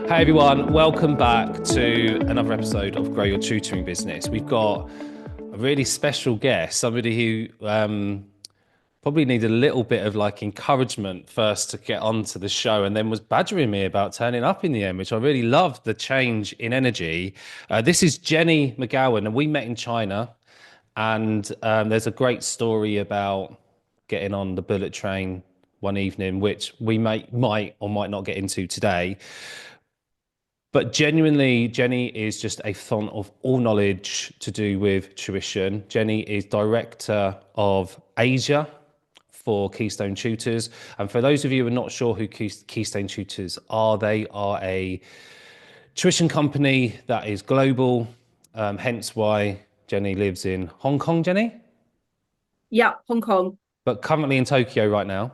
Hey everyone, welcome back to another episode of Grow Your Tutoring Business. We've got a really special guest, somebody who probably needed a little bit of encouragement first to get onto the show, and then was badgering me about turning up in the end, which I really loved the change in energy. This is Jenny McGowan, and we met in China, and there's a great story about getting on the bullet train one evening, which we might or might not get into today. But genuinely, Jenny is just a font of all knowledge to do with tuition. Jenny is director of Asia for Keystone Tutors. And for those of you who are not sure who Keystone Tutors are, they are a tuition company that is global, hence why Jenny lives in Hong Kong, Jenny? Yeah, Hong Kong. But currently in Tokyo right now.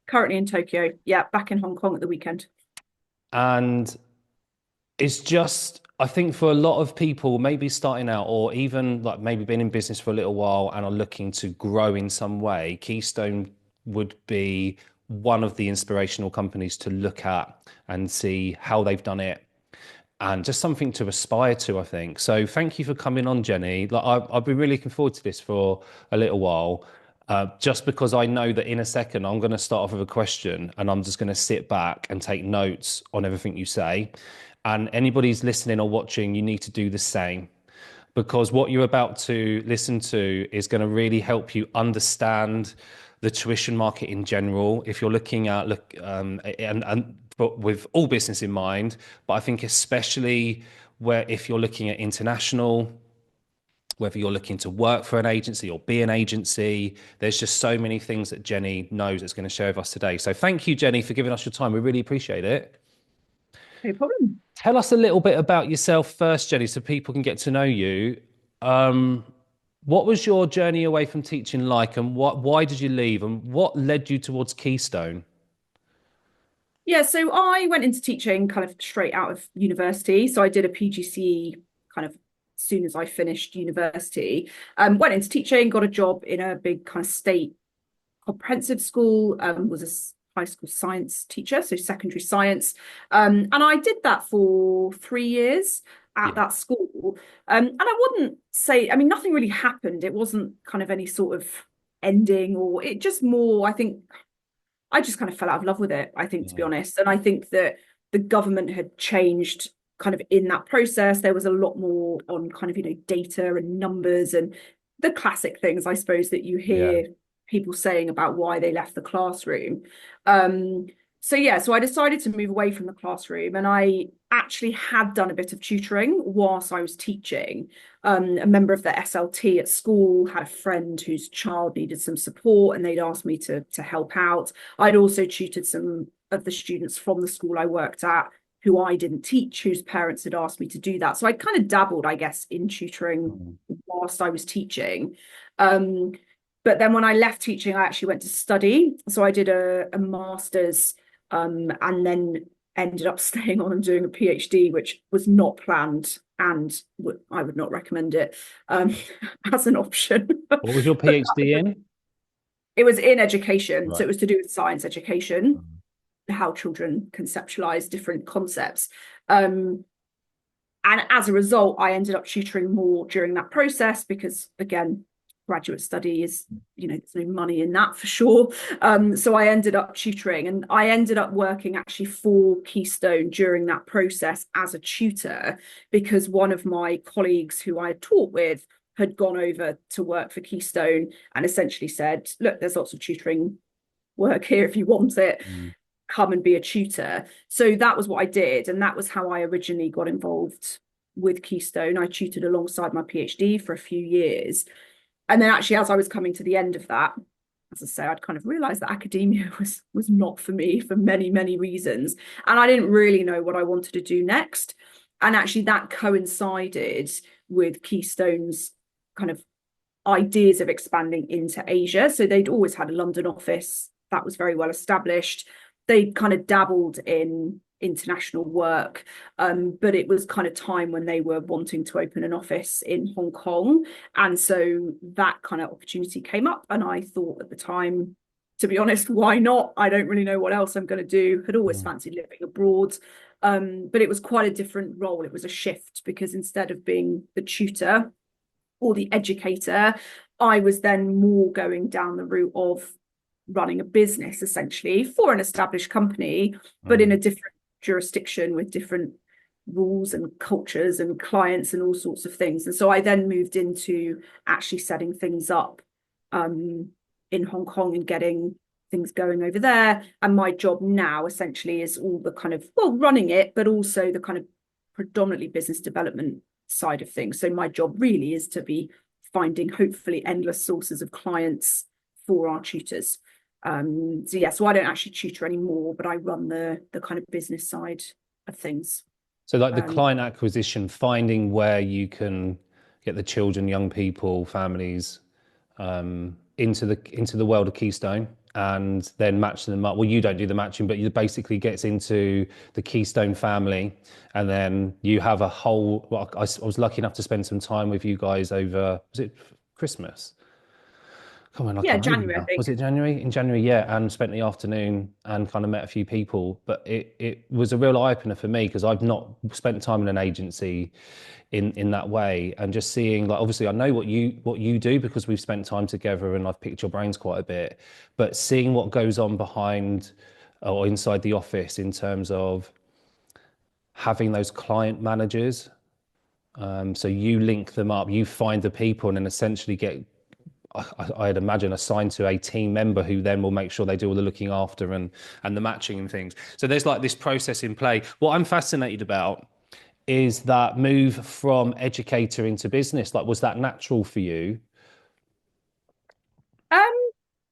Currently in Tokyo. Yeah, back in Hong Kong at the weekend. And it's just, I think for a lot of people, maybe starting out or even maybe been in business for a little while and are looking to grow in some way, Keystone would be one of the inspirational companies to look at and see how they've done it and just something to aspire to, I think. So thank you for coming on, Jenny. I've been really looking forward to this for a little while. Just because I know that in a second I'm going to start off with a question and I'm just going to sit back and take notes on everything you say. And anybody who's listening or watching, you need to do the same, because what you're about to listen to is going to really help you understand the tuition market in general. If you're looking at but with all business in mind, but I think especially where if you're looking at international, whether you're looking to work for an agency or be an agency, there's just so many things that Jenny knows that's going to share with us today. So thank you, Jenny, for giving us your time. We really appreciate it. No problem. Tell us a little bit about yourself first, Jenny, so people can get to know you. Um, what was your journey away from teaching like, and why did you leave, and what led you towards Keystone? Yeah, so I went into teaching kind of straight out of university. So I did a PGCE kind of as soon as I finished university. Went into teaching, got a job in a big kind of state comprehensive school, was a high school science teacher, so secondary science. And I did that for 3 years at Yeah. that school. And I wouldn't say, I mean, nothing really happened. It wasn't kind of any sort of ending, or it just more, I think I just kind of fell out of love with it, I think, to be Yeah. honest. And I think that the government had changed kind of in that process. There was a lot more on kind of, data and numbers and the classic things, I suppose, that you Yeah. hear people saying about why they left the classroom. Um, so I decided to move away from the classroom, and I actually had done a bit of tutoring whilst I was teaching. A member of the SLT at school had a friend whose child needed some support, and they'd asked me to help out. I'd also tutored some of the students from the school I worked at who I didn't teach, whose parents had asked me to do that. So I kind of dabbled, I guess, in tutoring Mm. whilst I was teaching. But then when I left teaching, I actually went to study. So I did a master's, and then ended up staying on and doing a PhD, which was not planned, and I would not recommend it um, as an option. What was your But PhD in? it was in education. So Right. it was to do with science education, Mm. how children conceptualize different concepts. Um, and as a result, I ended up tutoring more during that process because, again, graduate study is, there's no money in that for sure. So I ended up tutoring, and I ended up working actually for Keystone during that process as a tutor, because one of my colleagues who I had taught with had gone over to work for Keystone and essentially said, look, there's lots of tutoring work here if you want it, Mm. come and be a tutor. So that was what I did, and that was how I originally got involved with Keystone. I tutored alongside my PhD for a few years, and then actually as I was coming to the end of that, as I say, I'd kind of realized that academia was not for me for many reasons, and I didn't really know what I wanted to do next. And actually that coincided with Keystone's kind of ideas of expanding into Asia. So they'd always had a London office that was very well established. They kind of dabbled in international work, but it was kind of time when they were wanting to open an office in Hong Kong. And so that kind of opportunity came up, and I thought at the time, to be honest, why not? I don't really know what else I'm going to do. Had always Mm. fancied living abroad. But it was quite a different role. It was a shift because instead of being the tutor or the educator, I was then more going down the route of running a business essentially for an established company, but in a different jurisdiction with different rules and cultures and clients and all sorts of things. And so I then moved into actually setting things up in Hong Kong and getting things going over there. And my job now essentially is all the kind of, well, running it, but also the kind of predominantly business development side of things. So my job really is to be finding hopefully endless sources of clients for our tutors. So I don't actually tutor anymore, but I run the kind of business side of things. So like the client acquisition, finding where you can get the children, young people, families into the world of Keystone and then matching them up. Well, you don't do the matching, but you basically gets into the Keystone family, and then you have a whole. Well, I was lucky enough to spend some time with you guys over, was it Christmas? Come on, I Yeah, can't remember January, I now. think. Was it January? In January, yeah, and spent the afternoon and kind of met a few people. But it was a real eye opener for me because I've not spent time in an agency in that way, and just seeing, like, obviously I know what you do because we've spent time together and I've picked your brains quite a bit, but seeing what goes on behind or inside the office in terms of having those client managers. So you link them up, you find the people, and then essentially get, I'd imagine, assigned to a team member who then will make sure they do all the looking after and the matching and things. So there's like this process in play. What I'm fascinated about is that move from educator into business. Like, was that natural for you? Um,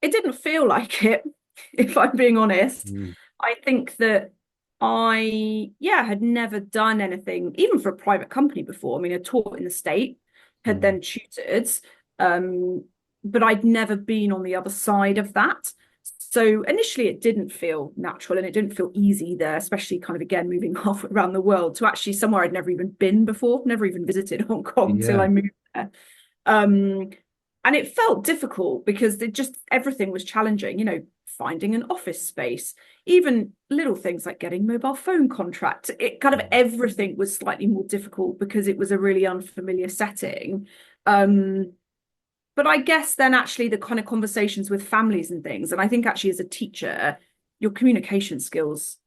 it didn't feel like it, if I'm being honest. Mm. I think that I had never done anything, even for a private company before. I mean, I taught in the state, had Mm. then tutored, um, but I'd never been on the other side of that. So initially it didn't feel natural and it didn't feel easy there, especially kind of again moving half around the world to actually somewhere I'd never even been before, never even visited Hong Kong till I Yeah. moved there. Um, and it felt difficult because it just everything was challenging, finding an office space, even little things like getting mobile phone contracts. It kind of everything was slightly more difficult because it was a really unfamiliar setting. But I guess then actually the kind of conversations with families and things, and I think actually as a teacher, your communication skills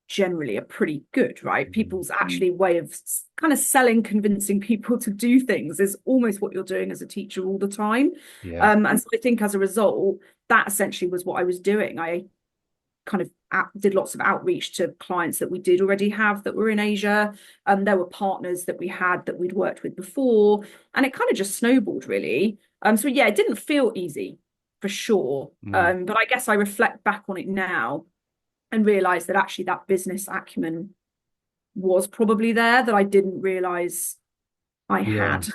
generally are pretty good, right? People's actually way of kind of selling, convincing people to do things is almost what you're doing as a teacher all the time. Yeah. And so I think as a result, that essentially was what I was doing. I kind of did lots of outreach to clients that we did already have that were in Asia. There were partners that we had that we'd worked with before, and it kind of just snowballed really. So yeah, it didn't feel easy for sure. Mm. But I guess I reflect back on it now and realize that actually that business acumen was probably there that I didn't realize I Yeah. had.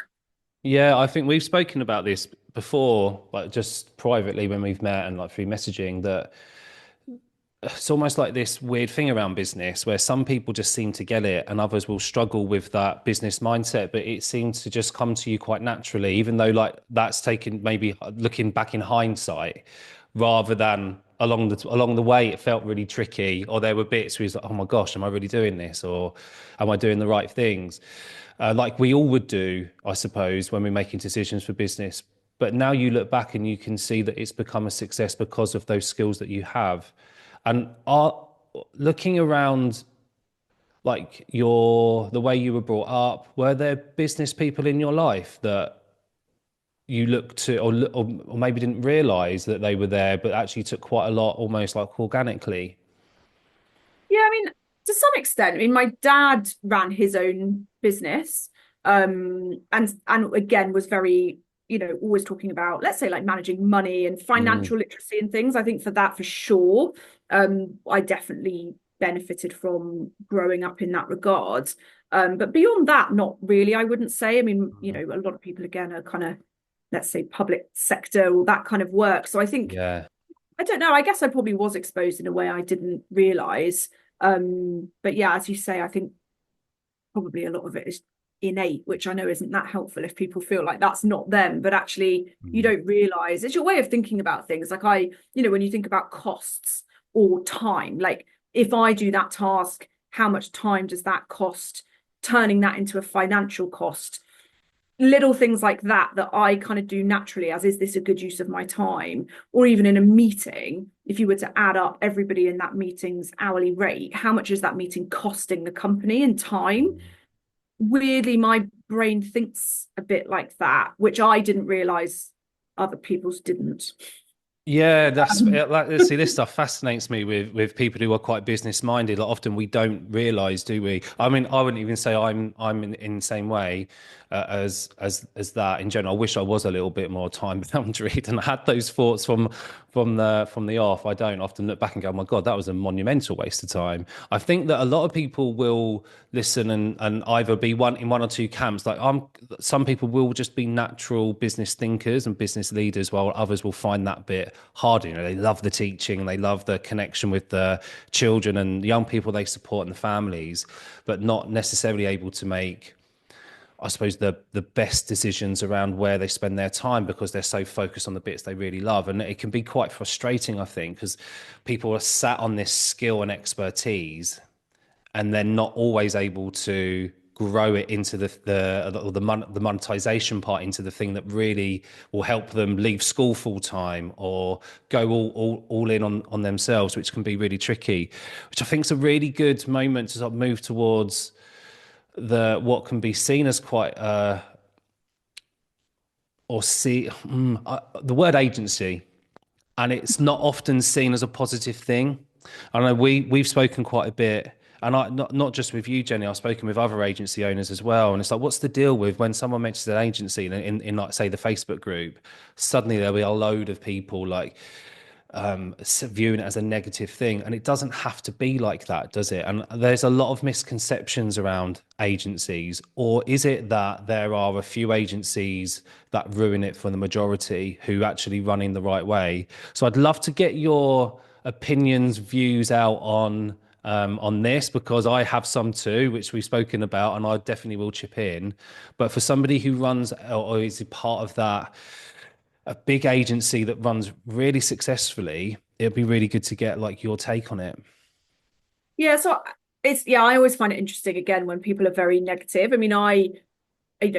Yeah, I think we've spoken about this before, like just privately when we've met and like through messaging, that it's almost like this weird thing around business where some people just seem to get it and others will struggle with that business mindset, but it seems to just come to you quite naturally, even though like that's taken maybe looking back in hindsight rather than along the way it felt really tricky, or there were bits where it's like, oh my gosh, am I really doing this, or am I doing the right things? Like we all would do, I suppose, when we're making decisions for business. But now you look back and you can see that it's become a success because of those skills that you have. And are looking around, like the way you were brought up, were there business people in your life that you looked to, or maybe didn't realize that they were there, but actually took quite a lot, almost like organically? Yeah, I mean, to some extent. I mean, my dad ran his own business, and again was very, always talking about, let's say, like managing money and Mm. financial literacy and things. I think for that, for sure, I definitely benefited from growing up in that regard. But beyond that, not really, I wouldn't say. I mean, a lot of people again are kind of, let's say, public sector or that kind of work. So I think Yeah. I don't know. I guess I probably was exposed in a way I didn't realize. But yeah, as you say, I think probably a lot of it is innate, which I know isn't that helpful if people feel like that's not them, but actually you Mm. don't realize it's your way of thinking about things. Like when you think about costs or time, like if I do that task How much time does that cost? Turning that into a financial cost. Little things like that I kind of do naturally, as is this a good use of my time? Or even in a meeting, if you were to add up everybody in that meeting's hourly rate, how much is that meeting costing the company in time? Weirdly, my brain thinks a bit like that, which I didn't realize other people's didn't. Yeah, that's Um, like, see, this stuff fascinates me with people who are quite business minded. Like, often we don't realize, do we? I mean, I wouldn't even say I'm in the same way as that in general. I wish I was a little bit more time boundaried and I had those thoughts from the off. I don't often look back and go, oh my God, that was a monumental waste of time. I think that a lot of people will listen and either be in one or two camps. Like, some people will just be natural business thinkers and business leaders, while others will find that bit harder. You know, they love the teaching, they love the connection with the children and the young people they support and the families, but not necessarily able to make, I suppose, the best decisions around where they spend their time, because they're so focused on the bits they really love. And it can be quite frustrating, I think, because people are sat on this skill and expertise and they're not always able to grow it into the monetization part, into the thing that really will help them leave school full time or go all in on themselves, which can be really tricky. Which I think is a really good moment to sort of move towards the what can be seen as quite or see the word agency, and it's not often seen as a positive thing. I know we've spoken quite a bit, and I not just with you, Jenny. I've spoken with other agency owners as well, and it's like, what's the deal with when someone mentions an agency in like, say, the Facebook group? Suddenly there'll be a load of people like viewing it as a negative thing, and it doesn't have to be like that, does it? And there's a lot of misconceptions around agencies. Or is it that there are a few agencies that ruin it for the majority who actually run in the right way? So I'd love to get your opinions, views out on this, because I have some too, which we've spoken about, and I definitely will chip in. But for somebody who runs or is part of that, a big agency that runs really successfully, it'd be really good to get like your take on it. yeah, so I always find it interesting again when people are very negative. I mean,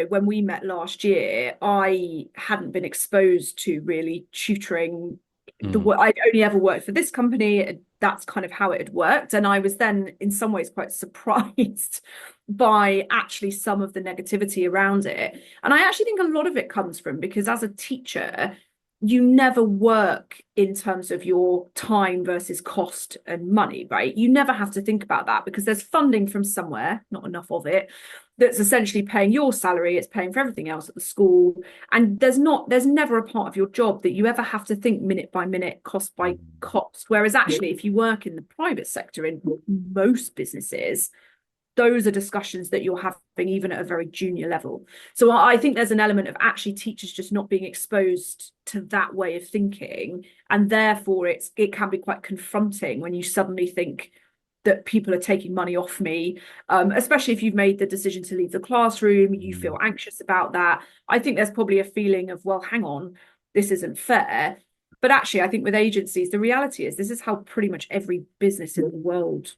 when we met last year, I hadn't been exposed to really tutoring. Mm, I'd only ever worked for this company. That's kind of how it had worked. And I was then in some ways quite surprised by actually some of the negativity around it. And I actually think a lot of it comes from, because as a teacher, you never work in terms of your time versus cost and money, right? You never have to think about that because there's funding from somewhere, not enough of it, that's essentially paying your salary. It's paying for everything else at the school. And there's never a part of your job that you ever have to think minute by minute, cost by cost. Whereas actually, if you work in the private sector in most businesses, those are discussions that you're having even at a very junior level. So I think there's an element of actually teachers just not being exposed to that way of thinking. And therefore it can be quite confronting when you suddenly think that people are taking money off me, especially if you've made the decision to leave the classroom, you feel anxious about that. I think there's probably a feeling of, well, hang on, this isn't fair. But actually, I think with agencies, the reality is this is how pretty much every business in the world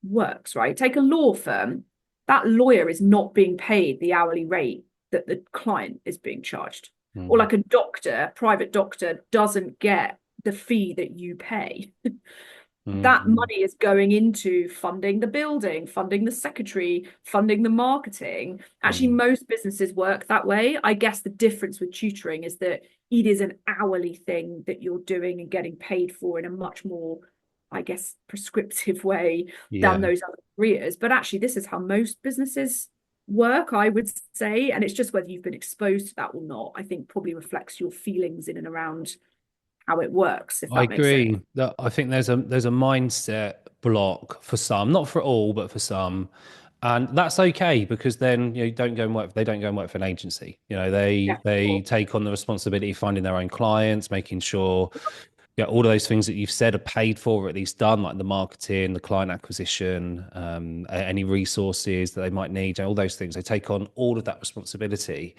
works, right? Take a law firm. That lawyer is not being paid the hourly rate that the client is being charged. Or mm, like a doctor, private doctor doesn't get the fee that you pay. That mm, money is going into funding the building, funding the secretary, funding the marketing. Actually, mm, most businesses work that way. I guess the difference with tutoring is that it is an hourly thing that you're doing and getting paid for in a much more, I guess, prescriptive way than yeah. those other careers. But actually, this is how most businesses work, I would say. And it's just whether you've been exposed to that or not, I think probably reflects your feelings in and around how it works, if I that makes sense. agree that I think there's a mindset block for some, not for all, but for some. And that's okay, because then they don't go and work for an agency. You know, Yeah, they sure. take on the responsibility of finding their own clients, making sure, yeah, all of those things that you've said are paid for, or at least done, like the marketing, the client acquisition, any resources that they might need, all those things. They take on all of that responsibility.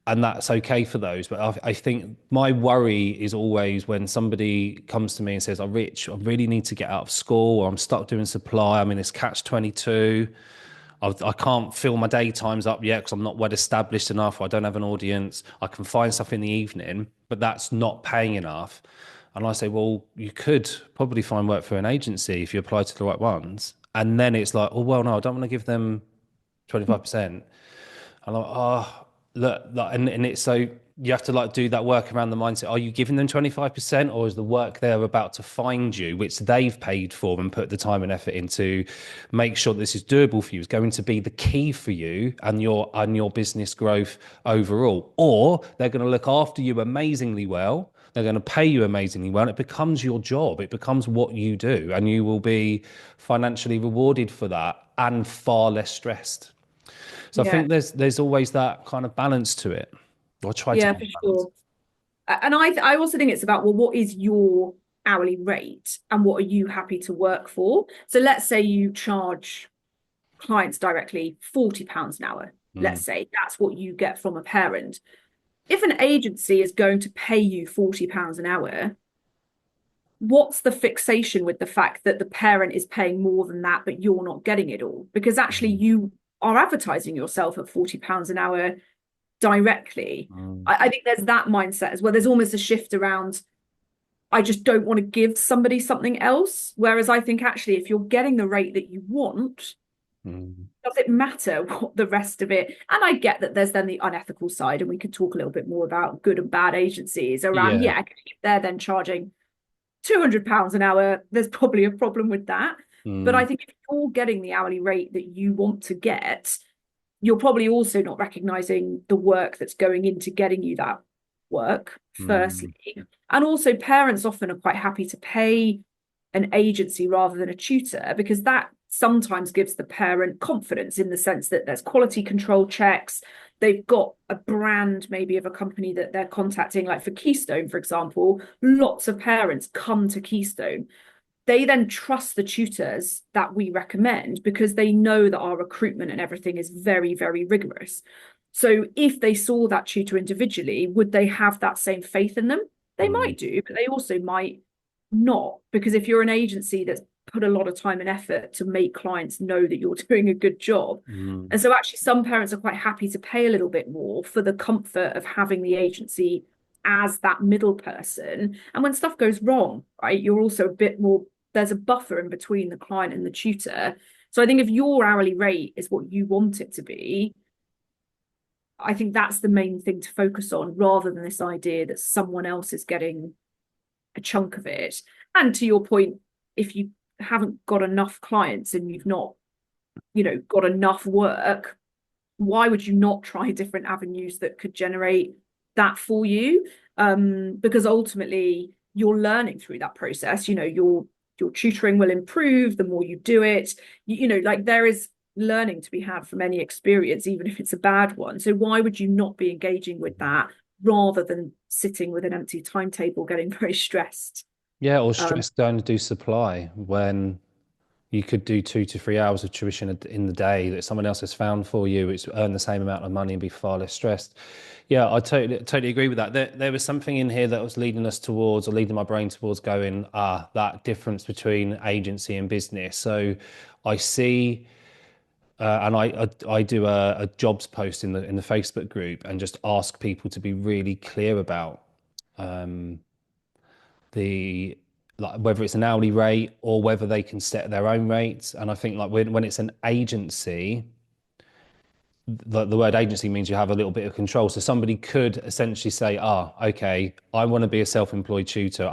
and that's okay for those. But I think my worry is always when somebody comes to me and says, "Oh, Rich, I really need to get out of school, or I'm stuck doing supply. I'm in this catch-22. I can't fill my daytimes up yet because I'm not well established enough. Or I don't have an audience. I can find stuff in the evening, but that's not paying enough." And I say, well, you could probably find work for an agency if you apply to the right ones. And then it's like, oh, well, no, I don't want to give them 25%. And I'm like, oh, look, like, and it's so you have to like do that work around the mindset. Are you giving them 25% or is the work they're about to find you, which they've paid for and put the time and effort into, make sure this is doable for you, is going to be the key for you and your business growth overall? Or they're going to look after you amazingly well. They're going to pay you amazingly well. And it becomes your job. It becomes what you do. And you will be financially rewarded for that and far less stressed. So I Yeah, think there's always that kind of balance to it. I try to yeah, find for balance. sure. And I also think it's about, well, what is your hourly rate and what are you happy to work for? So let's say you charge clients directly £40 an hour. Let's Mm, say that's what you get from a parent. If an agency is going to pay you £40 an hour, what's the fixation with the fact that the parent is paying more than that, but you're not getting it all? Because actually, mm, you are advertising yourself at £40 an hour directly. mm, I think there's that mindset as well. There's almost a shift around, I just don't want to give somebody something else. Whereas I think actually, if you're getting the rate that you want, mm. does it matter what the rest of it? And I get that there's then the unethical side, and we could talk a little bit more about good and bad agencies around, Yeah. yeah, if they're then charging £200 an hour, there's probably a problem with that. But I Mm, think if you're getting the hourly rate that you want to get, you're probably also not recognizing the work that's going into getting you that work, mm, firstly. And also, parents often are quite happy to pay an agency rather than a tutor because that sometimes gives the parent confidence in the sense that there's quality control checks. They've got a brand maybe of a company that they're contacting, like for Keystone, for example. Lots of parents come to Keystone. They then trust the tutors that we recommend because they know that our recruitment and everything is very, very rigorous. So if they saw that tutor individually, would they have that same faith in them? They mm, might do, but they also might not. Because if you're an agency that's put a lot of time and effort to make clients know that you're doing a good job. mm, And so actually some parents are quite happy to pay a little bit more for the comfort of having the agency as that middle person. And when stuff goes wrong, right, you're also a bit more, there's a buffer in between the client and the tutor. So I think if your hourly rate is what you want it to be, I think that's the main thing to focus on rather than this idea that someone else is getting a chunk of it. And to your point, if you haven't got enough clients and you've not, got enough work, why would you not try different avenues that could generate that for you? Because ultimately you're learning through that process. Your tutoring will improve the more you do it. Like there is learning to be had from any experience, even if it's a bad one. So why would you not be engaging with that rather than sitting with an empty timetable, getting very stressed? yeah, or Um, stress going to do supply when you could do 2 to 3 hours of tuition in the day that someone else has found for you, which earn the same amount of money and be far less stressed. Yeah, I totally agree with that. There was something in here that was leading us towards, or leading my brain towards going, that difference between agency and business. So I see, and I do a jobs post in the Facebook group and just ask people to be really clear about um, the like whether it's an hourly rate or whether they can set their own rates. And I think like when it's an agency, the word agency means you have a little bit of control. So somebody could essentially say, okay, I want to be a self-employed tutor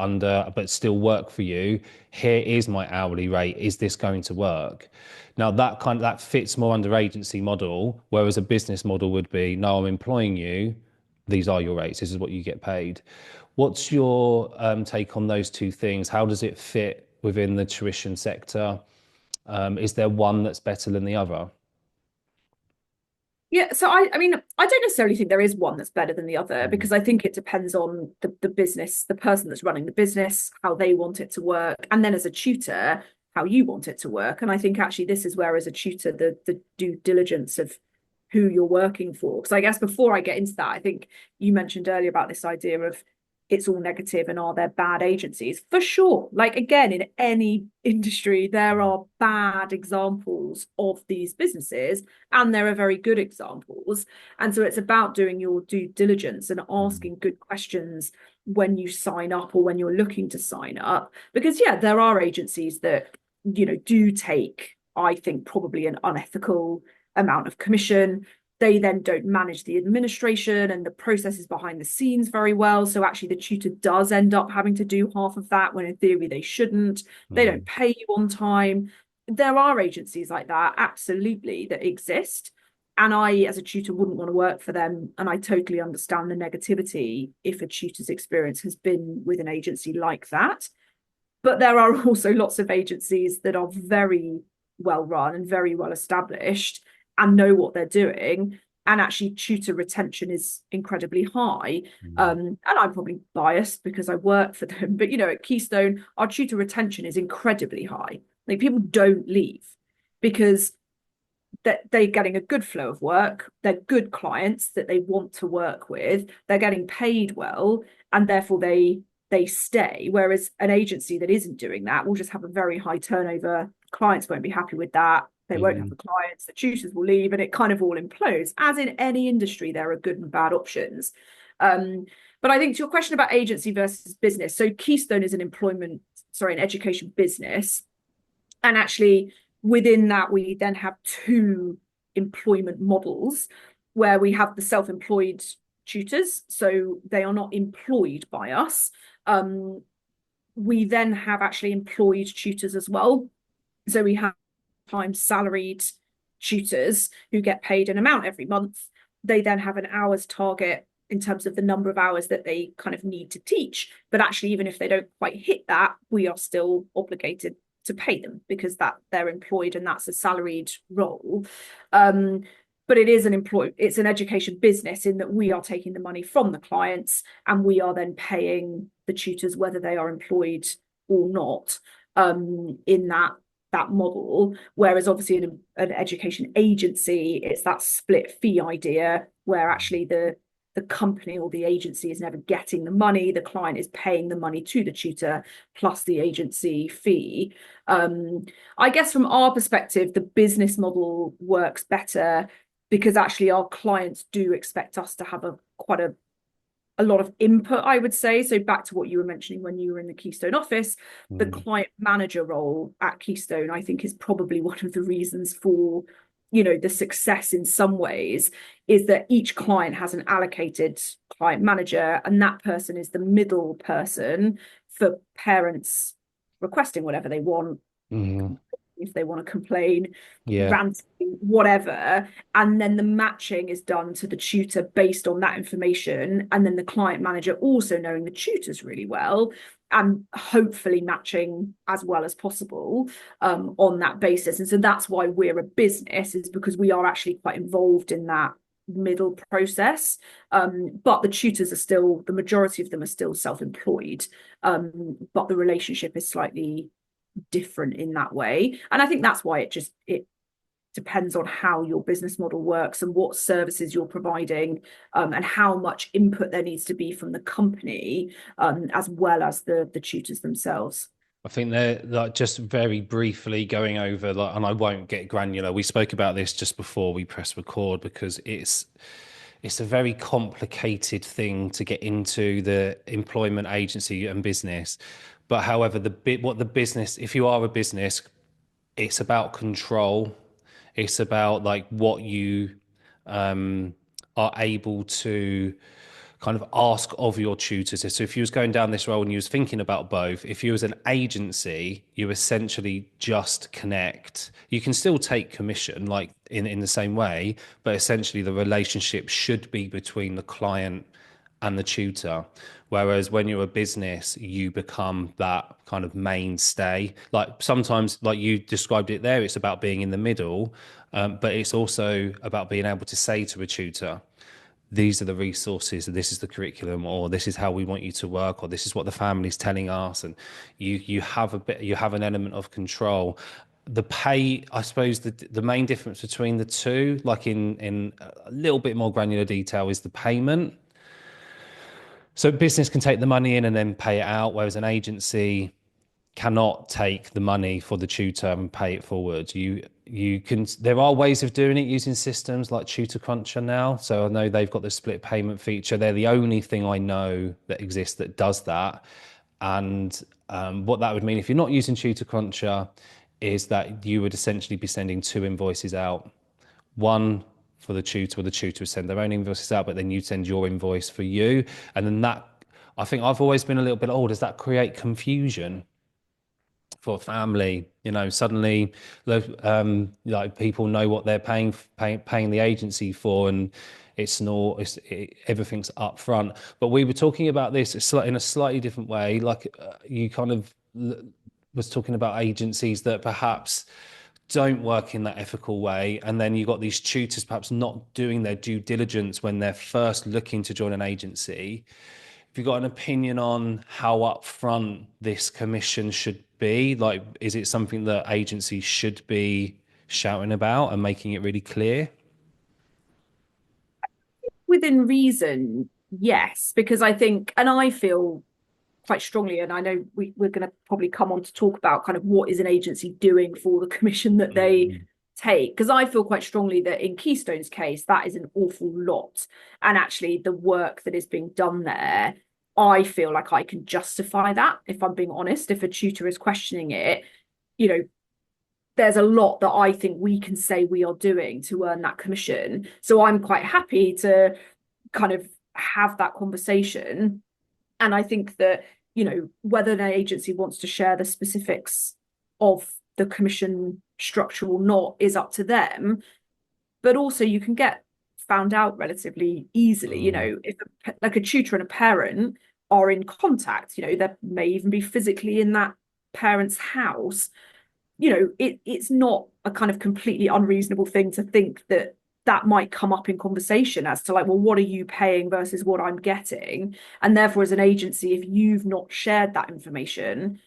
but still work for you. Here is my hourly rate. Is this going to work? Now that fits more under agency model, whereas a business model would be, no, I'm employing you. These are your rates. This is what you get paid. What's your take on those two things? How does it fit within the tuition sector? Is there one that's better than the other? Yeah, so I mean, I don't necessarily think there is one that's better than the other Mm, because I think it depends on the business, the person that's running the business, how they want it to work, and then as a tutor, how you want it to work. And I think actually this is where, as a tutor, the due diligence of who you're working for. Because I guess before I get into that, I think you mentioned earlier about this idea of it's all negative and are there bad agencies? For sure. Like, again, in any industry, there are bad examples of these businesses and there are very good examples. And so it's about doing your due diligence and asking good questions when you sign up or when you're looking to sign up. Because, yeah, there are agencies that, do take, I think, probably an unethical amount of commission. They then don't manage the administration and the processes behind the scenes very well. So actually the tutor does end up having to do half of that when in theory they shouldn't. They don't pay you on time. There are agencies like that, absolutely, that exist. And I, as a tutor, wouldn't want to work for them. And I totally understand the negativity if a tutor's experience has been with an agency like that. But there are also lots of agencies that are very well run and very well established and know what they're doing. And actually, tutor retention is incredibly high. And I'm probably biased because I work for them. But, at Keystone, our tutor retention is incredibly high. Like, people don't leave because they're getting a good flow of work. They're good clients that they want to work with. They're getting paid well. And therefore, they stay. Whereas an agency that isn't doing that will just have a very high turnover. Clients won't be happy with that. They won't have the clients, the tutors will leave, and it kind of all implodes. As in any industry, there are good and bad options. But I think to your question about agency versus business, so Keystone is an education business. And actually within that, we then have two employment models where we have the self-employed tutors. So they are not employed by us. We then have actually employed tutors as well. So we have salaried tutors who get paid an amount every month. They then have an hours target in terms of the number of hours that they kind of need to teach. But actually, even if they don't quite hit that, we are still obligated to pay them because that they're employed and that's a salaried role. But it's an education business in that we are taking the money from the clients and we are then paying the tutors whether they are employed or not, in that model. Whereas obviously in an education agency, it's that split fee idea where actually the company or the agency is never getting the money. The client is paying the money to the tutor plus the agency fee. I guess from our perspective, the business model works better because actually our clients do expect us to have quite a lot of input, I would say. So back to what you were mentioning when you were in the Keystone office, the client manager role at Keystone, I think, is probably one of the reasons for, the success in some ways, is that each client has an allocated client manager, and that person is the middle person for parents requesting whatever they want, if they want to complain, ranting, whatever. And then the matching is done to the tutor based on that information. And then the client manager also knowing the tutors really well and hopefully matching as well as possible, on that basis. And so that's why we're a business, is because we are actually quite involved in that middle process. But the tutors the majority of them are still self-employed. But the relationship is slightly different in that way. And I think that's why it depends on how your business model works and what services you're providing, and how much input there needs to be from the company, as well as the tutors themselves. I think they're like, just very briefly going over, like, and I won't get granular. We spoke about this just before we press record because it's a very complicated thing to get into, the employment agency and business. But however, if you are a business, it's about control. It's about like what you are able to kind of ask of your tutors. So if you was going down this role and you was thinking about both, if you was an agency, you essentially just connect. You can still take commission like in the same way, but essentially the relationship should be between the client and the tutor. Whereas when you're a business, you become that kind of mainstay. Like sometimes, like you described it there, it's about being in the middle, but it's also about being able to say to a tutor, these are the resources, this is the curriculum, or this is how we want you to work, or this is what the family's telling us. And you have an element of control. the pay, I suppose the main difference between the two, like in a little bit more granular detail, is the payment. So business can take the money in and then pay it out, whereas an agency cannot take the money for the tutor and pay it forward. You can, there are ways of doing it using systems like Tutor Cruncher now. So I know they've got the split payment feature. They're the only thing I know that exists that does that. And what that would mean if you're not using Tutor Cruncher is that you would essentially be sending two invoices out. One for the tutor, or the tutor would send their own invoices out, but then you send your invoice for you. And then that, I think I've always been a little bit, oh, does that create confusion for a family? You know, suddenly like people know what they're paying the agency for, and everything's up front. But we were talking about this in a slightly different way, like you kind of was talking about agencies that perhaps don't work in that ethical way, and then you've got these tutors perhaps not doing their due diligence when they're first looking to join an agency. Have you got an opinion on how upfront this commission should be? Like, is it something that agencies should be shouting about and making it really clear? Within reason, yes, because I think, and I feel quite strongly, and I know we're going to probably come on to talk about kind of what is an agency doing for the commission that they take, because I feel quite strongly that in Keystone's case, that is an awful lot. And actually the work that is being done there, I feel like I can justify that, if I'm being honest. If a tutor is questioning it, you know, there's a lot that I think we can say we are doing to earn that commission. So I'm quite happy to kind of have that conversation. And I think that, you know, whether an agency wants to share the specifics of the commission structure or not is up to them. But also you can get found out relatively easily. You know, if like a tutor and a parent are in contact, you know, they may even be physically in that parent's house. You know, it's not a kind of completely unreasonable thing to think that that might come up in conversation as to like, well, what are you paying versus what I'm getting? And therefore, as an agency, if you've not shared that information,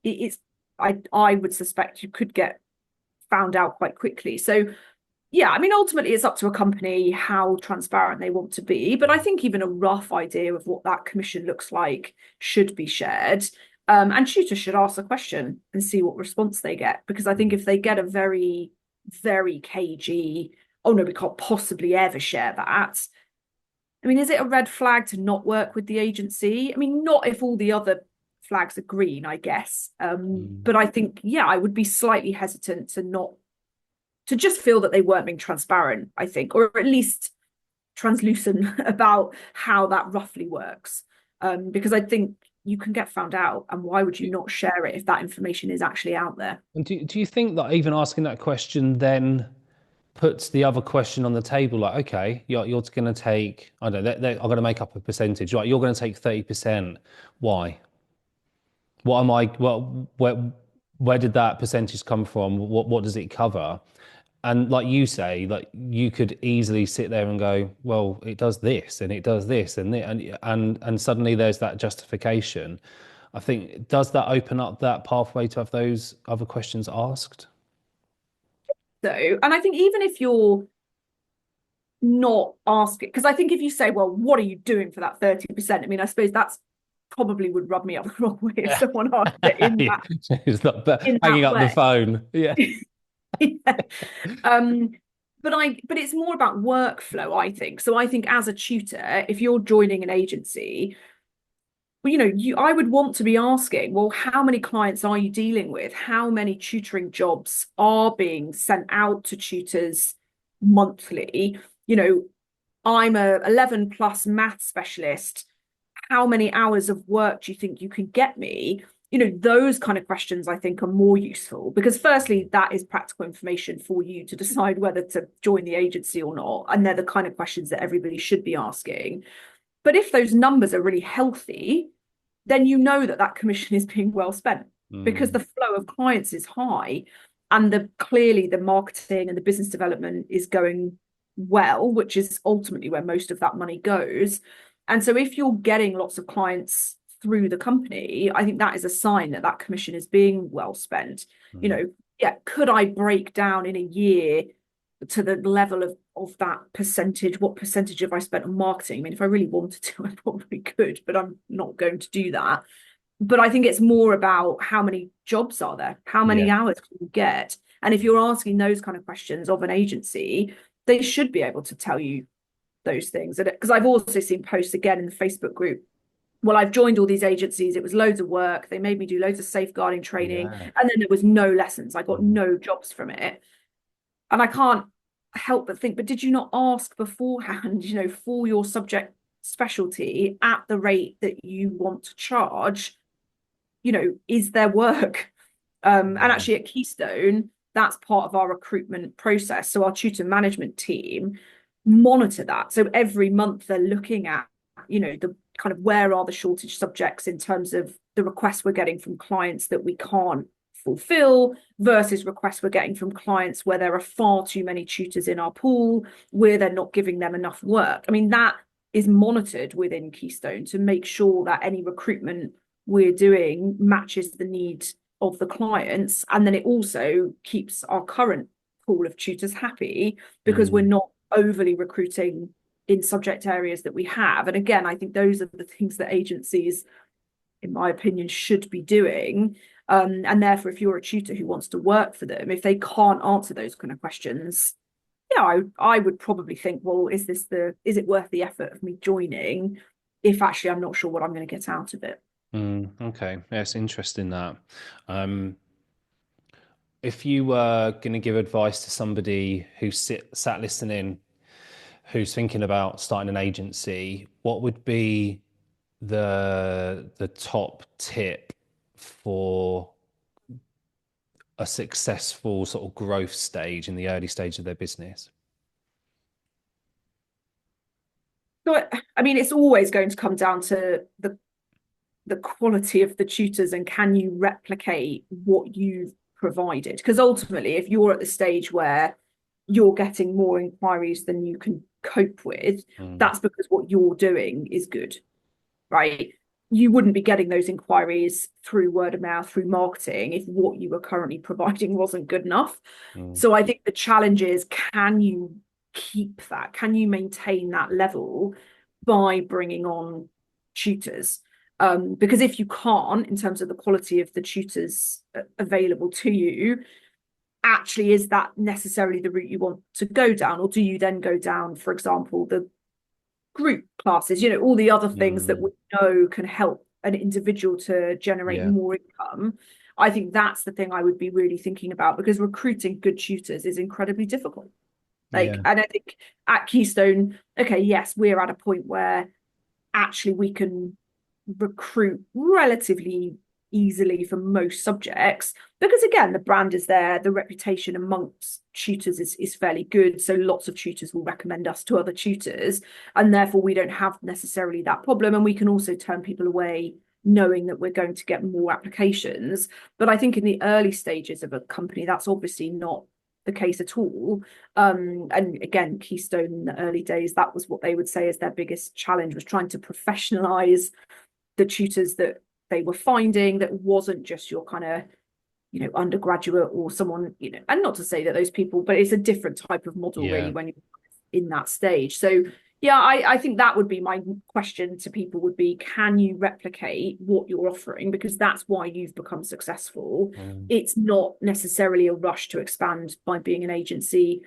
it's I would suspect you could get found out quite quickly. So yeah, I mean, ultimately it's up to a company how transparent they want to be. But I think even a rough idea of what that commission looks like should be shared. And tutors should ask the question and see what response they get. Because I think if they get a very, very cagey, oh no, we can't possibly ever share that. I mean, is it a red flag to not work with the agency? I mean, not if all the other flags are green, I guess. But I think, yeah, I would be slightly hesitant to just feel that they weren't being transparent, I think, or at least translucent about how that roughly works. Because I think you can get found out, and why would you not share it if that information is actually out there? And do you think that even asking that question then puts the other question on the table? Like, okay, you're going to take, I don't know, I'm going to make up a percentage, right? You're going to take 30%. Why? What am I, where did that percentage come from? What does it cover? And like you say, like you could easily sit there and go, well, it does this and it does this and suddenly there's that justification. I think, does that open up that pathway to have those other questions asked? So, and I think even if you're not asking, because I think if you say, well, what are you doing for that 30%? I mean, I suppose that's probably would rub me up the wrong way if someone asked it in Yeah. that It's not in hanging that up the way. phone. Yeah. Yeah. But it's more about workflow, I think. So I think as a tutor, if you're joining an agency, well, you know, I would want to be asking, well, how many clients are you dealing with? How many tutoring jobs are being sent out to tutors monthly? You know, I'm a 11 plus math specialist. How many hours of work do you think you can get me? You know, those kind of questions I think are more useful, because firstly, that is practical information for you to decide whether to join the agency or not. And they're the kind of questions that everybody should be asking. But if those numbers are really healthy, then you know that that commission is being well spent, because the flow of clients is high, and clearly the marketing and the business development is going well, which is ultimately where most of that money goes. And so if you're getting lots of clients through the company, I think that is a sign that that commission is being well spent. You know, yeah, could I break down in a year to the level of that percentage? What percentage have I spent on marketing? I mean, if I really wanted to, I probably could, but I'm not going to do that. But I think it's more about how many jobs are there, how many Yeah. hours can you get? And if you're asking those kind of questions of an agency, they should be able to tell you those things. Because I've also seen posts again in the Facebook group. Well, I've joined all these agencies. It was loads of work. They made me do loads of safeguarding training, Yeah. and then there was no lessons. I got Mm. no jobs from it. And I can't help but think, but did you not ask beforehand, for your subject specialty at the rate that you want to charge? Is there work? And Yeah. actually at Keystone, that's part of our recruitment process. So our tutor management team monitor that. So every month they're looking at, the kind of where are the shortage subjects in terms of the requests we're getting from clients that we can't fulfill versus requests we're getting from clients where there are far too many tutors in our pool, where they're not giving them enough work. I mean, that is monitored within Keystone to make sure that any recruitment we're doing matches the need of the clients. And then it also keeps our current pool of tutors happy because we're Mm. not overly recruiting in subject areas that we have. And again, I think those are the things that agencies, in my opinion, should be doing. And therefore, if you're a tutor who wants to work for them, if they can't answer those kind of questions, yeah, I would probably think, well, is it worth the effort of me joining if actually I'm not sure what I'm going to get out of it? Okay. Yeah, it's interesting that. Um, if you were going to give advice to somebody who sat listening, who's thinking about starting an agency, what would be the top tip for a successful sort of growth stage in the early stage of their business? So, I mean, it's always going to come down to the quality of the tutors and can you replicate what you've provided? Because ultimately, if you're at the stage where you're getting more inquiries than you can cope with, Mm. that's because what you're doing is good, right? You wouldn't be getting those inquiries through word of mouth, through marketing, if what you were currently providing wasn't good enough. Mm. So I think the challenge is, can you keep that? Can you maintain that level by bringing on tutors? Because if you can't, in terms of the quality of the tutors available to you, actually, is that necessarily the route you want to go down? Or do you then go down, for example, the group classes, all the other things that Mm. we know can help an individual to generate Yeah. more income? I think that's the thing I would be really thinking about, because recruiting good tutors is incredibly difficult. Yeah. And I think at Keystone, okay, yes, we're at a point where actually we can recruit relatively easily for most subjects, because again, the brand is there, the reputation amongst tutors is fairly good, so lots of tutors will recommend us to other tutors, and therefore we don't have necessarily that problem, and we can also turn people away knowing that we're going to get more applications. But I think in the early stages of a company, that's obviously not the case at all. And again, Keystone in the early days, that was what they would say is their biggest challenge, was trying to professionalize the tutors that they were finding, that wasn't just your kind of undergraduate or someone, and not to say that those people, but it's a different type of model really Yeah. when you're in that stage. So yeah, I think that would be my question to people, would be, can you replicate what you're offering? Because that's why you've become successful. Mm. It's not necessarily a rush to expand by being an agency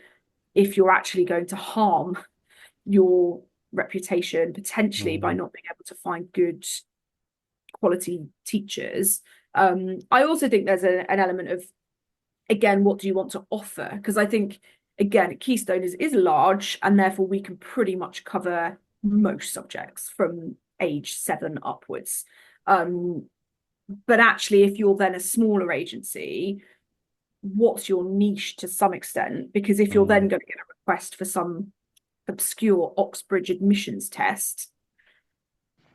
if you're actually going to harm your reputation potentially by Mm. not being able to find good quality teachers. I also think there's an element of, again, what do you want to offer? Because I think, again, Keystone is large, and therefore we can pretty much cover most subjects from age 7 upwards. But actually, if you're then a smaller agency, what's your niche to some extent? Because if you're then Mm. going to get a request for some obscure Oxbridge admissions test,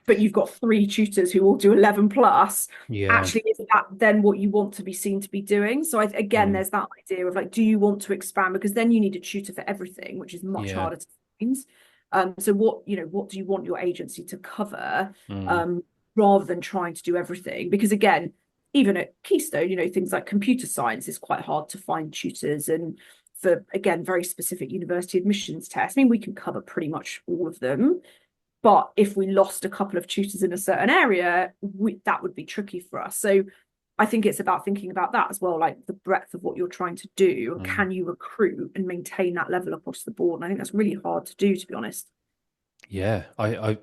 but you've got 3 tutors who all do 11 plus, Yeah. actually, is that then what you want to be seen to be doing? So again, Mm. there's that idea of like, do you want to expand? Because then you need a tutor for everything, which is much Yeah. harder to find. So what do you want your agency to cover, Mm. um, rather than trying to do everything? Because again, even at Keystone, things like computer science is quite hard to find tutors, and for, again, very specific university admissions tests. I mean, we can cover pretty much all of them, but if we lost a couple of tutors in a certain area, that would be tricky for us. So I think it's about thinking about that as well, like the breadth of what you're trying to do, and can you recruit and maintain that level across the board? And I think that's really hard to do, to be honest. Yeah, I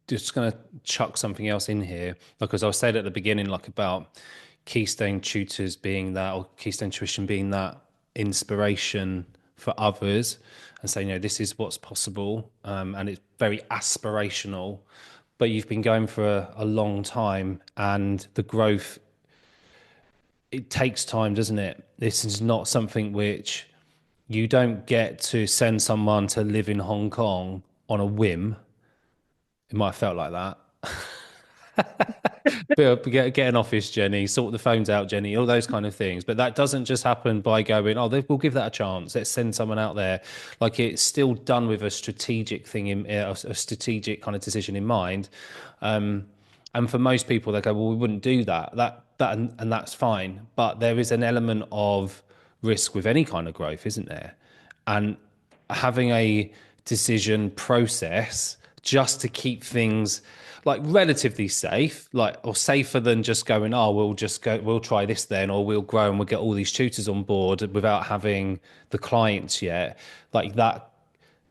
just going to chuck something else in here because I said at the beginning, like about Keystone Tutors being that, or Keystone Tuition being that inspiration for others, and saying, this is what's possible, and it's very aspirational. But you've been going for a long time, and the growth, it takes time, doesn't it? This is not something which you don't get to send someone to live in Hong Kong on a whim. It might have felt like that. Get an office, Jenny, sort the phones out, Jenny, all those kind of things. But that doesn't just happen by going, we'll give that a chance. Let's send someone out there. Like, it's still done with a strategic thing, a strategic kind of decision in mind. And for most people, they go, well, we wouldn't do that. And that's fine. But there is an element of risk with any kind of growth, isn't there? And having a decision process just to keep things like relatively safe, like, or safer than just going, we'll try this then, or we'll grow and we'll get all these tutors on board without having the clients yet. Like, that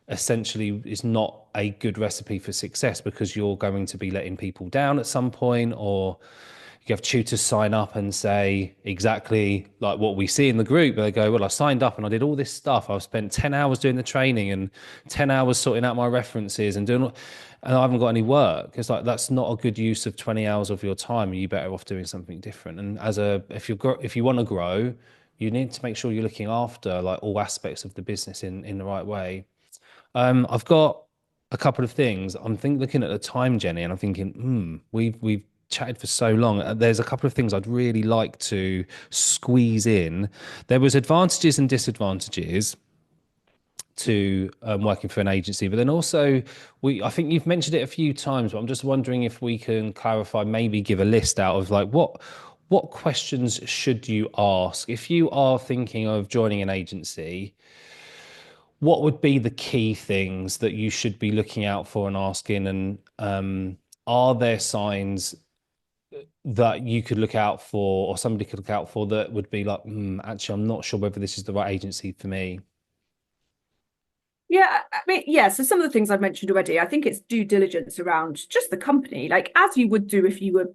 essentially is not a good recipe for success, because you're going to be letting people down at some point, or you have tutors sign up and say exactly like what we see in the group. They go, well, I signed up and I did all this stuff. I've spent 10 hours doing the training and 10 hours sorting out my references and and I haven't got any work. It's like, that's not a good use of 20 hours of your time. You're better off doing something different. And if you want to grow, you need to make sure you're looking after like all aspects of the business in the right way. I've got a couple of things. Looking at the time, Jenny, and I'm thinking, we've chatted for so long. There's a couple of things I'd really like to squeeze in. There was advantages and disadvantages to working for an agency, but then also I think you've mentioned it a few times, but I'm just wondering if we can clarify, maybe give a list out of like what questions should you ask if you are thinking of joining an agency. What would be the key things that you should be looking out for and asking? And are there signs that you could look out for, or somebody could look out for, that would be like, actually, I'm not sure whether this is the right agency for me? Yeah, I mean, yeah. So some of the things I've mentioned already, I think it's due diligence around just the company, like as you would do if you were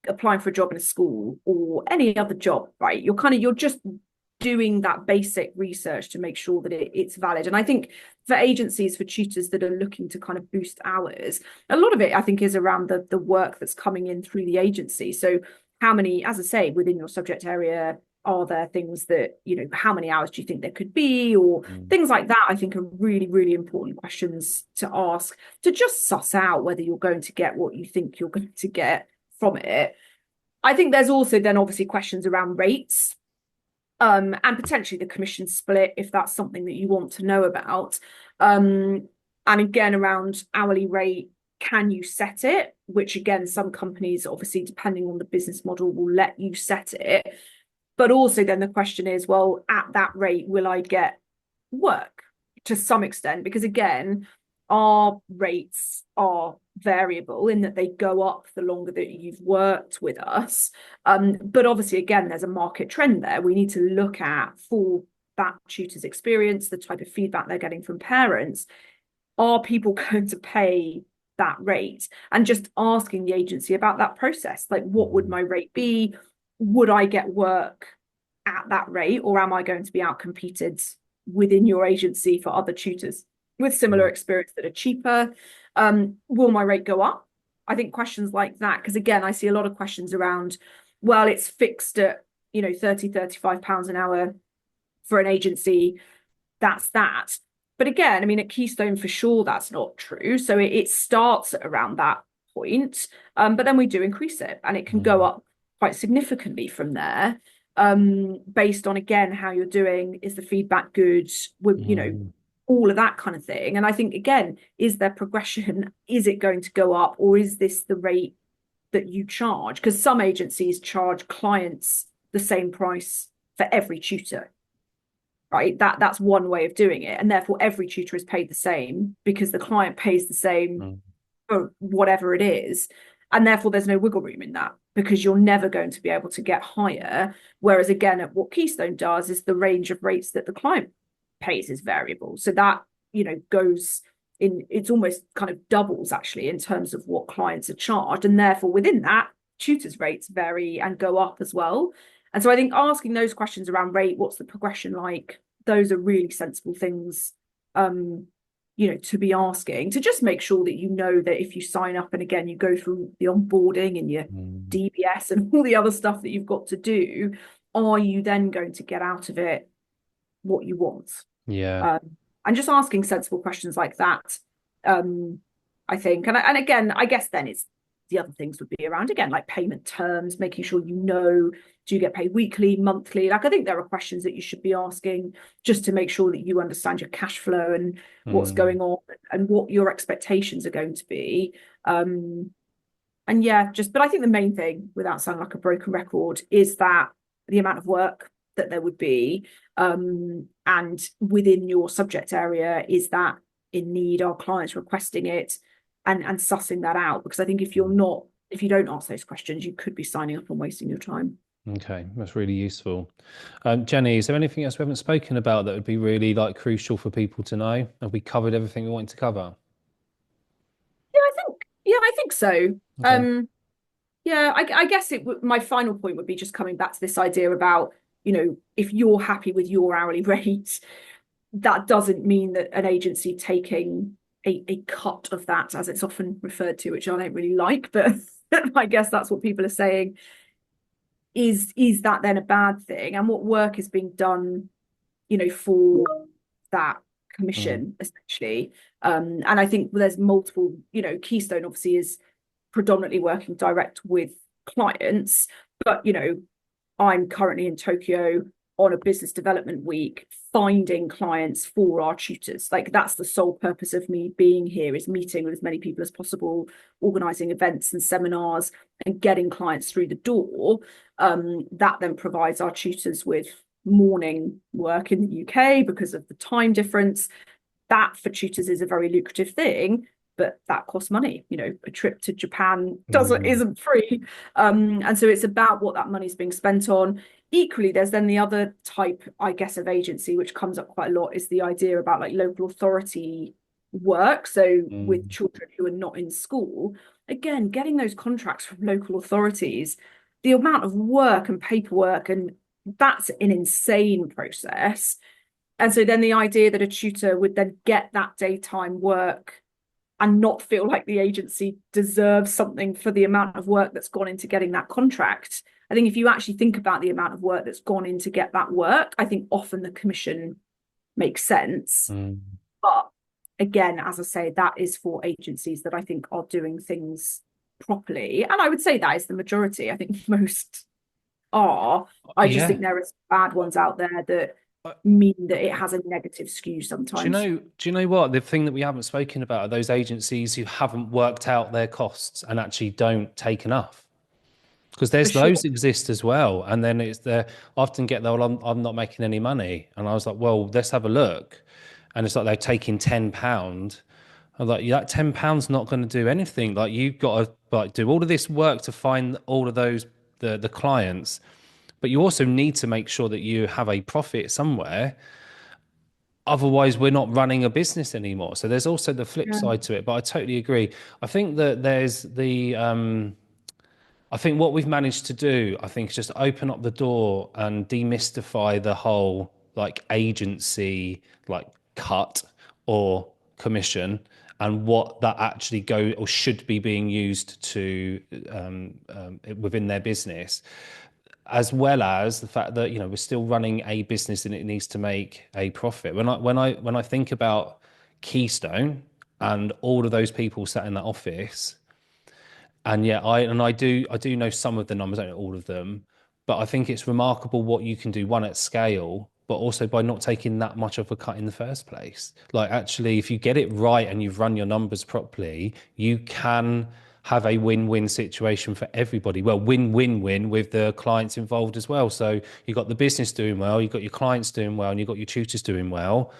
applying for a job in a school or any other job, right? You're just doing that basic research to make sure that it's valid. And I think for agencies, for tutors that are looking to kind of boost hours, a lot of it, I think, is around the work that's coming in through the agency. So how many, as I say, within your subject area, are there things that, how many hours do you think there could be, or things like that, I think are really, really important questions to ask, to just suss out whether you're going to get what you think you're going to get from it. I think there's also then obviously questions around rates, and potentially the commission split, if that's something that you want to know about. And again, around hourly rate, can you set it? Which again, some companies, obviously, depending on the business model, will let you set it. But also then the question is, well, at that rate, will I get work to some extent? Because again, our rates are variable in that they go up the longer that you've worked with us. But obviously, again, there's a market trend there. We need to look at, for that tutor's experience, the type of feedback they're getting from parents. Are people going to pay that rate? And just asking the agency about that process, like, what would my rate be? Would I get work at that rate, or am I going to be outcompeted within your agency for other tutors with similar experience that are cheaper? Will my rate go up? I think questions like that, because again, I see a lot of questions around, well, it's fixed at 30-35 pounds an hour for an agency, that's that. But again, I mean, at Keystone for sure that's not true. So it starts at around that point, but then we do increase it, and it can go up quite significantly from there, based on, again, how you're doing. Is the feedback good? With all of that kind of thing. And I think, again, is there progression? Is it going to go up, or is this the rate that you charge, because some agencies charge clients the same price for every tutor, right? That's one way of doing it, and therefore every tutor is paid the same because the client pays the same Mm. for whatever it is, and therefore there's no wiggle room in that because you're never going to be able to get higher. Whereas again, at what Keystone does is the range of rates that the client pays is variable, so that goes in, it's almost kind of doubles actually in terms of what clients are charged, and therefore within that tutors rates vary and go up as well. And so I think asking those questions around rate, what's the progression like, those are really sensible things to be asking, to just make sure that that if you sign up and again you go through the onboarding and your DBS and all the other stuff that you've got to do, are you then going to get out of it what you want? Yeah. And just asking sensible questions like that, I think. And again, I guess then it's the other things would be around, again, like payment terms, making sure do you get paid weekly, monthly? Like, I think there are questions that you should be asking just to make sure that you understand your cash flow and what's going on and what your expectations are going to be. And yeah, but I think the main thing, without sounding like a broken record, is that the amount of work that there would be, and within your subject area, is that in need, are clients requesting it, and sussing that out, because I think if you don't ask those questions, you could be signing up and wasting your time. Okay, that's really useful. Jenny, is there anything else we haven't spoken about that would be really like crucial for people to know? Have we covered everything we wanted to cover? I think so. Okay. Yeah, I guess my final point would be just coming back to this idea about, if you're happy with your hourly rate, that doesn't mean that an agency taking a cut of that, as it's often referred to, which I don't really like, but I guess that's what people are saying, is that then a bad thing? And what work is being done, for that commission, essentially? And I think there's multiple, Keystone obviously is predominantly working direct with clients, but I'm currently in Tokyo on a business development week, finding clients for our tutors. Like, that's the sole purpose of me being here, is meeting with as many people as possible, organizing events and seminars and getting clients through the door. That then provides our tutors with morning work in the UK because of the time difference. That for tutors is a very lucrative thing, but that costs money. A trip to Japan isn't free. And so it's about what that money's being spent on. Equally, there's then the other type, I guess, of agency, which comes up quite a lot, is the idea about like local authority work. So with children who are not in school, again, getting those contracts from local authorities, the amount of work and paperwork, and that's an insane process. And so then the idea that a tutor would then get that daytime work and not feel like the agency deserves something for the amount of work that's gone into getting that contract. I think if you actually think about the amount of work that's gone in to get that work, I think often the commission makes sense. But again, as I say, that is for agencies that I think are doing things properly. And I would say that is the majority. I think most are. I just think there are some bad ones out there that mean that it has a negative skew sometimes. Do you know what? The thing that we haven't spoken about are those agencies who haven't worked out their costs and actually don't take enough. Because there's those exist as well. And then they often get, well, I'm not making any money. And I was like, well, let's have a look. And it's like they're taking £10. I'm like, that £10 not going to do anything. Like, you've got to like do all of this work to find all of those the clients, but you also need to make sure that you have a profit somewhere. Otherwise, we're not running a business anymore. So there's also the flip side to it. But I totally agree. I think that there's I think what we've managed to do, I think, is just open up the door and demystify the whole like agency, like cut or commission, and what that actually go or should be being used to within their business, as well as the fact that we're still running a business and it needs to make a profit. When I think about Keystone and all of those people sat in that office. And yeah, I do know some of the numbers, I don't know all of them, but I think it's remarkable what you can do, one, at scale, but also by not taking that much of a cut in the first place. Like, actually, if you get it right and you've run your numbers properly, you can have a win-win situation for everybody. Well, win-win-win with the clients involved as well. So you've got the business doing well, you've got your clients doing well, and you've got your tutors doing well.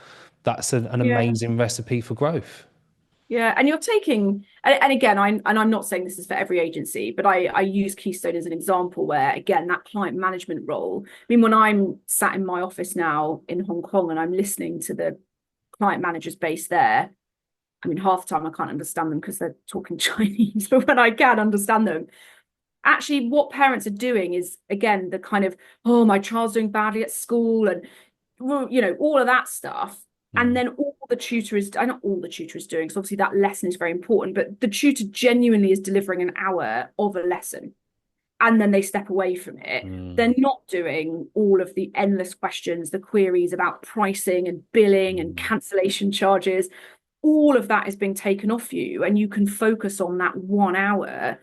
That's an Yeah. amazing recipe for growth. Yeah, and you're taking, and again, I'm not saying this is for every agency, but I use Keystone as an example where, again, that client management role. I mean, when I'm sat in my office now in Hong Kong and I'm listening to the client managers based there, I mean, half the time I can't understand them because they're talking Chinese, but when I can understand them, actually, what parents are doing is, again, the kind of, oh, my child's doing badly at school, and all of that stuff. And Mm. then all the tutor is, not all the tutor is doing, because obviously that lesson is very important, but the tutor genuinely is delivering an hour of a lesson, and then they step away from it. Mm. They're not doing all of the endless questions, the queries about pricing and billing and Mm. cancellation charges. All of that is being taken off you, and you can focus on that 1 hour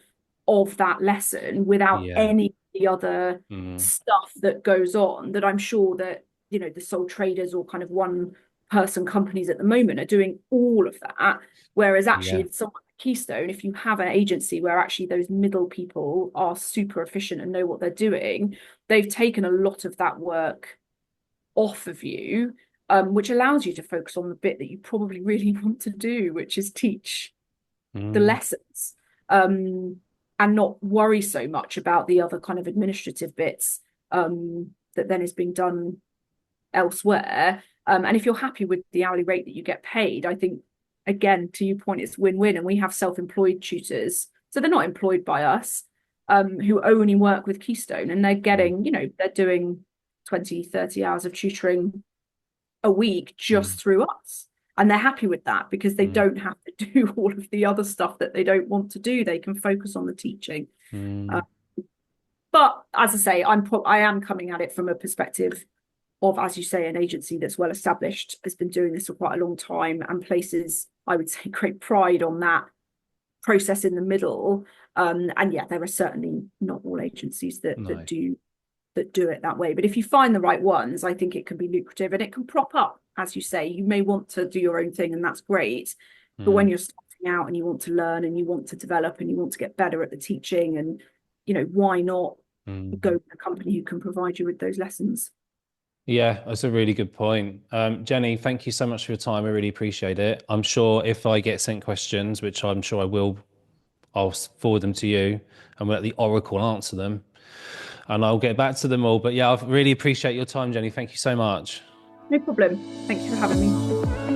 of that lesson without Yeah. any of the other Mm. stuff that goes on, that I'm sure that the sole traders or kind of one person companies at the moment are doing all of that. Whereas actually Yeah. it's somewhat like Keystone, if you have an agency where actually those middle people are super efficient and know what they're doing, they've taken a lot of that work off of you, which allows you to focus on the bit that you probably really want to do, which is teach the Mm. lessons, and not worry so much about the other kind of administrative bits, that then is being done elsewhere. And if you're happy with the hourly rate that you get paid, I think, again, to your point, it's win-win. And we have self-employed tutors, so they're not employed by us, who only work with Keystone, and they're Mm. getting, they're doing 20, 30 hours of tutoring a week Mm. just through us. And they're happy with that because they Mm. don't have to do all of the other stuff that they don't want to do. They can focus on the teaching. Uh, Mm. but as I say, I am coming at it from a perspective of, as you say, an agency that's well established, has been doing this for quite a long time, and places, I would say, great pride on that process in the middle. And yeah, there are certainly not all agencies that No. do it that way. But if you find the right ones, I think it can be lucrative, and it can prop up, as you say. You may want to do your own thing, and that's great. But when Mm. you're starting out and you want to learn and you want to develop and you want to get better at the teaching, and why not go Mm. with a company who can provide you with those lessons? Yeah, that's a really good point. Jenny, thank you so much for your time. I really appreciate it. I'm sure if I get sent questions, which I'm sure I will, I'll forward them to you and we'll let the Oracle answer them and I'll get back to them all. But yeah, I really appreciate your time, Jenny. Thank you so much. No problem. Thank you for having me.